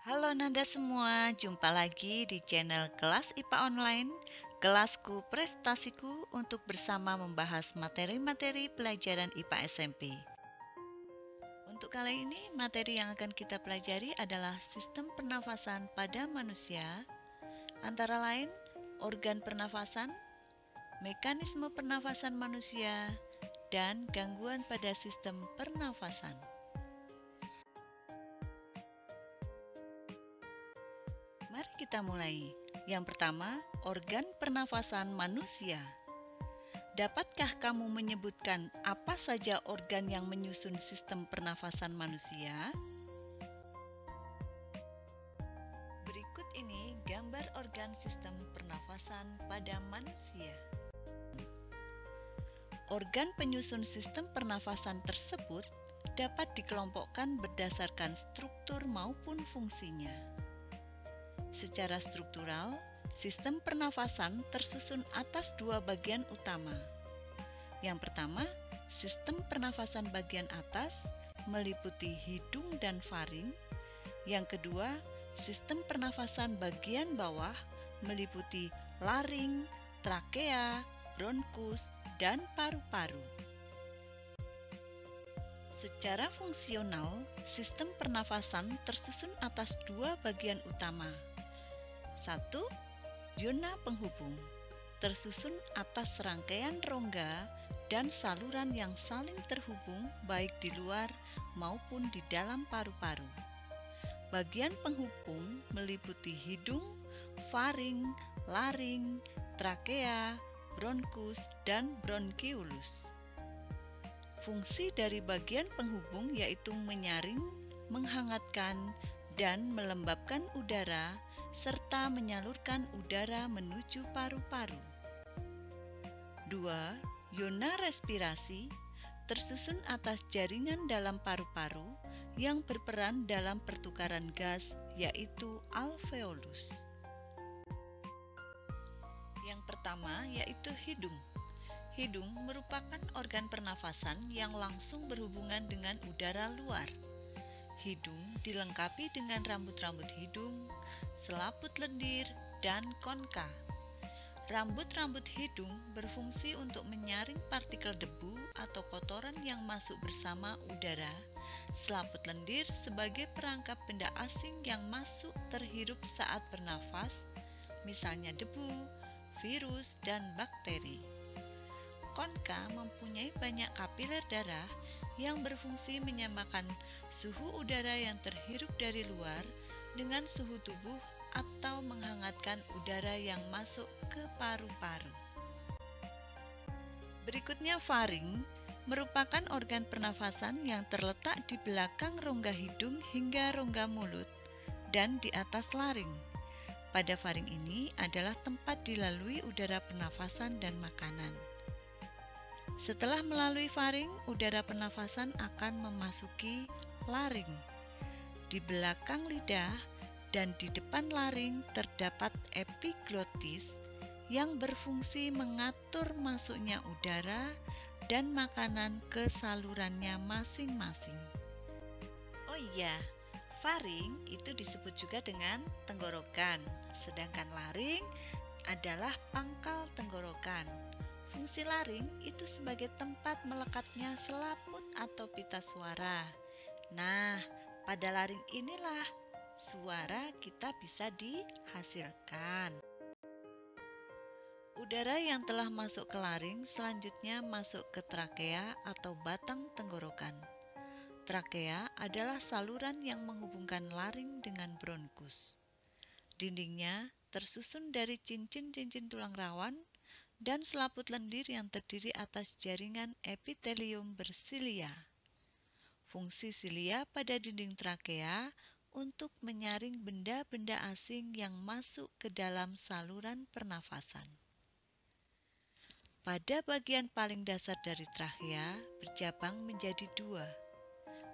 Halo Nanda semua, jumpa lagi di channel Kelas IPA Online, kelasku prestasiku untuk bersama membahas materi-materi pelajaran IPA SMP. Untuk kali ini, materi yang akan kita pelajari adalah sistem pernafasan pada manusia, antara lain organ pernafasan, mekanisme pernafasan manusia, dan gangguan pada sistem pernafasan. Mari kita mulai. Yang pertama, organ pernafasan manusia. Dapatkah kamu menyebutkan apa saja organ yang menyusun sistem pernafasan manusia? Berikut ini gambar organ sistem pernafasan pada manusia. Organ penyusun sistem pernafasan tersebut dapat dikelompokkan berdasarkan struktur maupun fungsinya. Secara struktural, sistem pernafasan tersusun atas dua bagian utama. Yang pertama, sistem pernafasan bagian atas meliputi hidung dan faring. Yang kedua, sistem pernafasan bagian bawah meliputi laring, trakea, bronkus, dan paru-paru. Secara fungsional, sistem pernafasan tersusun atas dua bagian utama. 1. Yona penghubung, tersusun atas rangkaian rongga dan saluran yang saling terhubung baik di luar maupun di dalam paru-paru. Bagian penghubung meliputi hidung, faring, laring, trakea, bronkus, dan bronkiolus. Fungsi dari bagian penghubung yaitu menyaring, menghangatkan, dan melembabkan udara serta menyalurkan udara menuju paru-paru. 2. Yona respirasi tersusun atas jaringan dalam paru-paru yang berperan dalam pertukaran gas yaitu alveolus. Yang pertama yaitu hidung. Hidung merupakan organ pernafasan yang langsung berhubungan dengan udara luar. Hidung dilengkapi dengan rambut-rambut hidung, selaput lendir, dan konka. Rambut-rambut hidung berfungsi untuk menyaring partikel debu atau kotoran yang masuk bersama udara. Selaput lendir sebagai perangkap benda asing yang masuk terhirup saat bernafas, misalnya debu, virus, dan bakteri. Konka mempunyai banyak kapiler darah yang berfungsi menyamakan suhu udara yang terhirup dari luar dengan suhu tubuh atau menghangatkan udara yang masuk ke paru-paru. Berikutnya faring merupakan organ pernafasan yang terletak di belakang rongga hidung hingga rongga mulut dan di atas laring. Pada faring ini adalah tempat dilalui udara pernafasan dan makanan. Setelah melalui faring, udara pernafasan akan memasuki laring. Di belakang lidah dan di depan laring terdapat epiglotis yang berfungsi mengatur masuknya udara dan makanan ke salurannya masing-masing. Oh iya, faring itu disebut juga dengan tenggorokan, sedangkan laring adalah pangkal tenggorokan. Fungsi laring itu sebagai tempat melekatnya selaput atau pita suara. Nah, pada laring inilah suara kita bisa dihasilkan. Udara yang telah masuk ke laring selanjutnya masuk ke trakea atau batang tenggorokan. Trakea adalah saluran yang menghubungkan laring dengan bronkus. Dindingnya tersusun dari cincin-cincin tulang rawan dan selaput lendir yang terdiri atas jaringan epitelium bersilia. Fungsi silia pada dinding trakea untuk menyaring benda-benda asing yang masuk ke dalam saluran pernafasan. Pada bagian paling dasar dari trakea bercabang menjadi dua.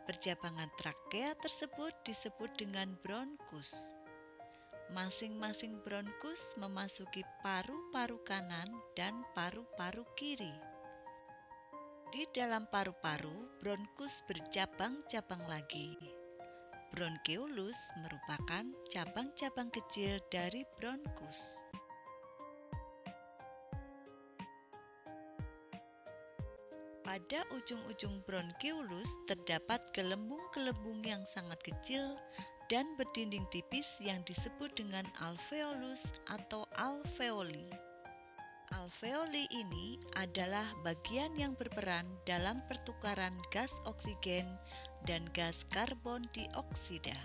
Percabangan trakea tersebut disebut dengan bronkus. Masing-masing bronkus memasuki paru-paru kanan dan paru-paru kiri. Di dalam paru-paru, bronkus bercabang-cabang lagi. bronkeolus merupakan cabang-cabang kecil dari bronkus. Pada ujung-ujung bronkeolus terdapat gelembung-gelembung yang sangat kecil dan berdinding tipis yang disebut dengan alveolus atau alveoli. Alveoli ini adalah bagian yang berperan dalam pertukaran gas oksigen dan gas karbon dioksida.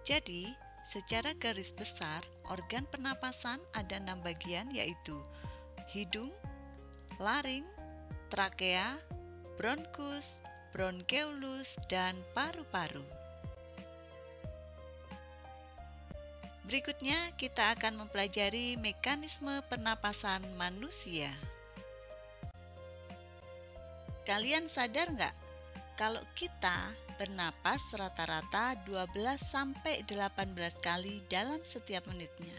Jadi, secara garis besar, organ pernapasan ada 6 bagian, yaitu hidung, laring, trakea, bronkus, bronkeolus, dan paru-paru. Berikutnya kita akan mempelajari mekanisme pernapasan manusia. Kalian sadar nggak kalau kita bernapas rata-rata 12-18 kali dalam setiap menitnya?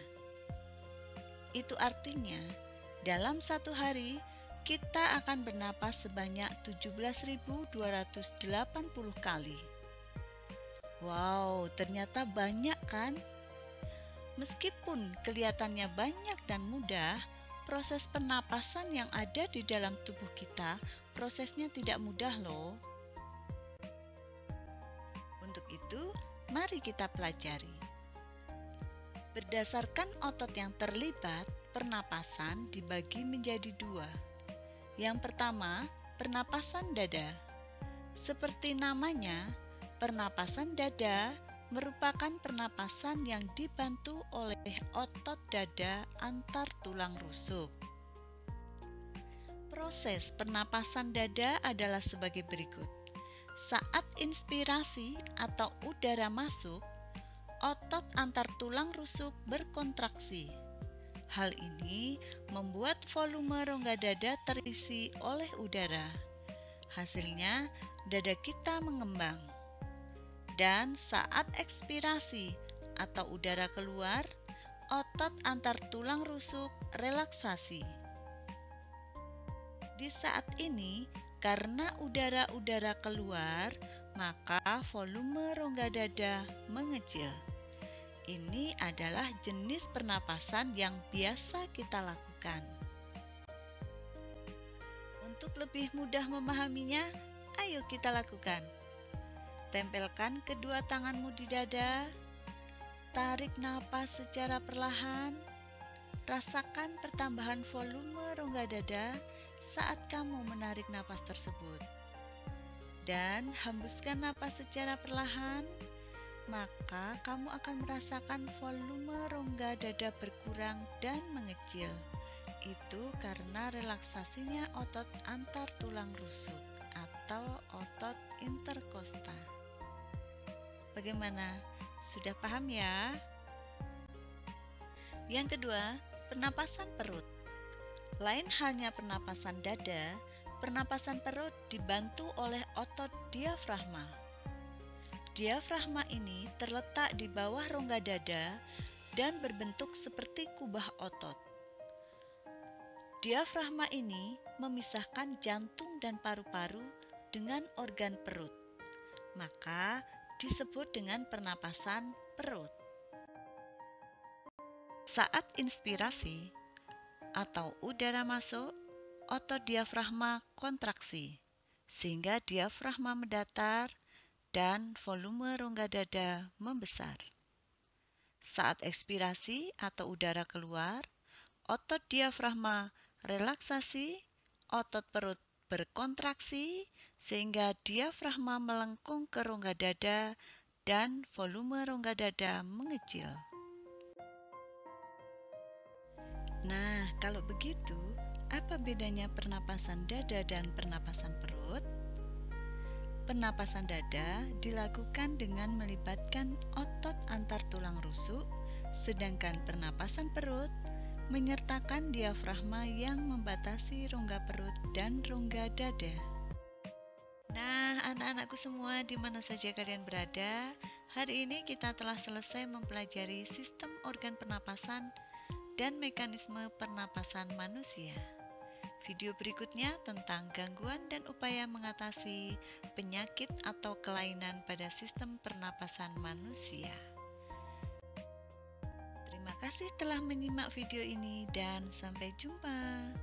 Itu artinya dalam satu hari kita akan bernapas sebanyak 17.280 kali. Wow, ternyata banyak kan? Meskipun kelihatannya banyak dan mudah, proses pernapasan yang ada di dalam tubuh kita, prosesnya tidak mudah loh. Untuk itu, mari kita pelajari. Berdasarkan otot yang terlibat, pernapasan dibagi menjadi 2. Yang pertama, pernapasan dada. Seperti namanya, pernapasan dada merupakan pernapasan yang dibantu oleh otot dada antar tulang rusuk. Proses pernapasan dada adalah sebagai berikut. Saat inspirasi atau udara masuk, otot antar tulang rusuk berkontraksi. Hal ini membuat volume rongga dada terisi oleh udara. Hasilnya, dada kita mengembang. Dan saat ekspirasi atau udara keluar, otot antar tulang rusuk relaksasi. Di saat ini, karena udara-udara keluar, maka volume rongga dada mengecil. Ini adalah jenis pernapasan yang biasa kita lakukan. Untuk lebih mudah memahaminya, ayo kita lakukan. Tempelkan kedua tanganmu di dada, tarik napas secara perlahan, rasakan pertambahan volume rongga dada saat kamu menarik napas tersebut. Dan hembuskan napas secara perlahan, maka kamu akan merasakan volume rongga dada berkurang dan mengecil. Itu karena relaksasinya otot antar tulang rusuk atau otot interkosta. Bagaimana? Sudah paham ya? Yang kedua, pernapasan perut. Lain halnya pernapasan dada, pernapasan perut dibantu oleh otot diafragma. Diafragma ini terletak di bawah rongga dada dan berbentuk seperti kubah otot. Diafragma ini memisahkan jantung dan paru-paru dengan organ perut. Maka disebut dengan pernapasan perut. Saat inspirasi atau udara masuk, otot diafragma kontraksi, sehingga diafragma mendatar dan volume rongga dada membesar. Saat ekspirasi atau udara keluar, otot diafragma relaksasi, otot perut berkontraksi, sehingga diafragma melengkung ke rongga dada dan volume rongga dada mengecil. Nah, kalau begitu, apa bedanya pernapasan dada dan pernapasan perut? Pernapasan dada dilakukan dengan melibatkan otot antar tulang rusuk, sedangkan pernapasan perut menyertakan diafragma yang membatasi rongga perut dan rongga dada. Nah, anak-anakku semua di mana saja kalian berada, hari ini kita telah selesai mempelajari sistem organ pernapasan dan mekanisme pernapasan manusia. video berikutnya tentang gangguan dan upaya mengatasi penyakit atau kelainan pada sistem pernapasan manusia. Terima kasih telah menyimak video ini dan sampai jumpa.